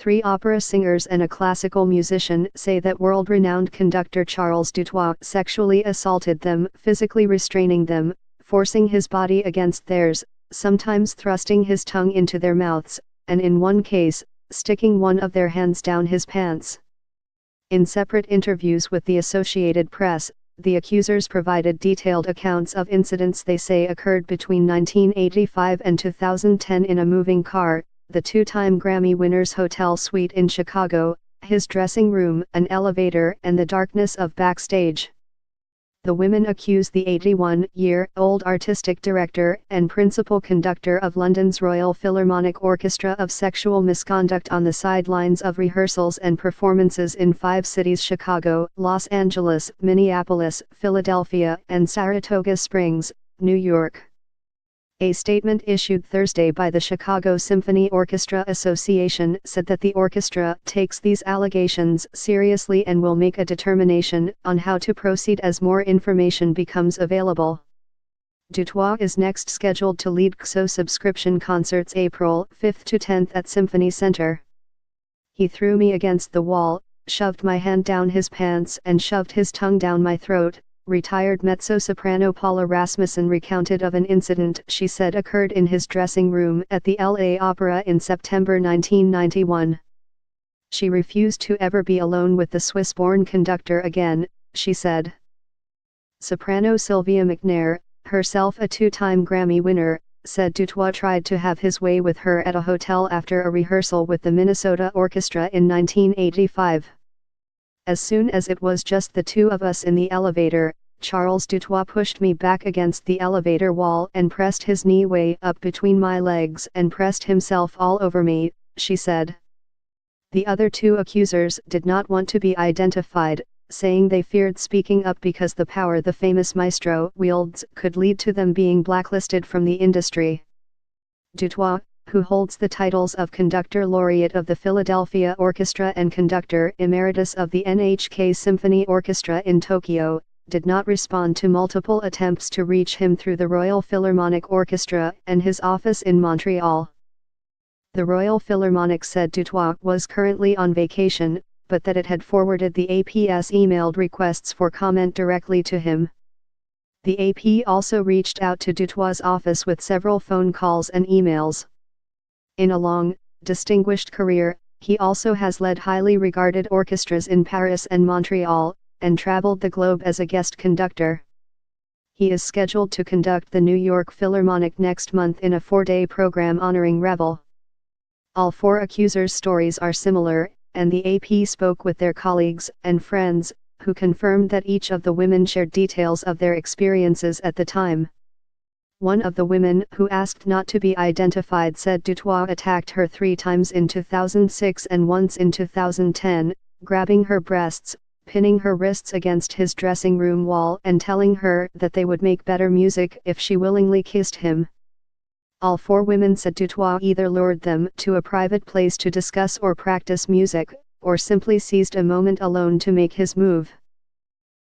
3 opera singers and a classical musician say that world-renowned conductor Charles Dutoit sexually assaulted them, physically restraining them, forcing his body against theirs, sometimes thrusting his tongue into their mouths, and in one case, sticking one of their hands down his pants. In separate interviews with the Associated Press, the accusers provided detailed accounts of incidents they say occurred between 1985 and 2010 in a moving car, the 2-time Grammy winner's hotel suite in Chicago, his dressing room, an elevator, and the darkness of backstage. The women accuse the 81-year-old artistic director and principal conductor of London's Royal Philharmonic Orchestra of sexual misconduct on the sidelines of rehearsals and performances in 5 cities: Chicago, Los Angeles, Minneapolis, Philadelphia, and Saratoga Springs, New York. A statement issued Thursday by the Chicago Symphony Orchestra Association said that the orchestra takes these allegations seriously and will make a determination on how to proceed as more information becomes available. Dutoit is next scheduled to lead CSO subscription concerts April 5 to 10 at Symphony Center. He threw me against the wall, shoved my hand down his pants and shoved his tongue down my throat, retired mezzo-soprano Paula Rasmussen recounted of an incident she said occurred in his dressing room at the LA Opera in September 1991. She refused to ever be alone with the Swiss-born conductor again, she said. Soprano Sylvia McNair, herself a 2-time Grammy winner, said Dutoit tried to have his way with her at a hotel after a rehearsal with the Minnesota Orchestra in 1985. As soon as it was just the 2 of us in the elevator, Charles Dutoit pushed me back against the elevator wall and pressed his knee way up between my legs and pressed himself all over me, she said. The other 2 accusers did not want to be identified, saying they feared speaking up because the power the famous maestro wields could lead to them being blacklisted from the industry. Dutoit, who holds the titles of Conductor Laureate of the Philadelphia Orchestra and Conductor Emeritus of the NHK Symphony Orchestra in Tokyo, did not respond to multiple attempts to reach him through the Royal Philharmonic Orchestra and his office in Montreal. The Royal Philharmonic said Dutoit was currently on vacation, but that it had forwarded the AP's emailed requests for comment directly to him. The AP also reached out to Dutoit's office with several phone calls and emails. In a long, distinguished career, he also has led highly regarded orchestras in Paris and Montreal, and traveled the globe as a guest conductor. He is scheduled to conduct the New York Philharmonic next month in a 4-day program honoring Ravel. All 4 accusers' stories are similar, and the AP spoke with their colleagues and friends, who confirmed that each of the women shared details of their experiences at the time. One of the women who asked not to be identified said Dutoit attacked her 3 times in 2006 and once in 2010, grabbing her breasts, pinning her wrists against his dressing room wall and telling her that they would make better music if she willingly kissed him. All 4 women said Dutoit either lured them to a private place to discuss or practice music, or simply seized a moment alone to make his move.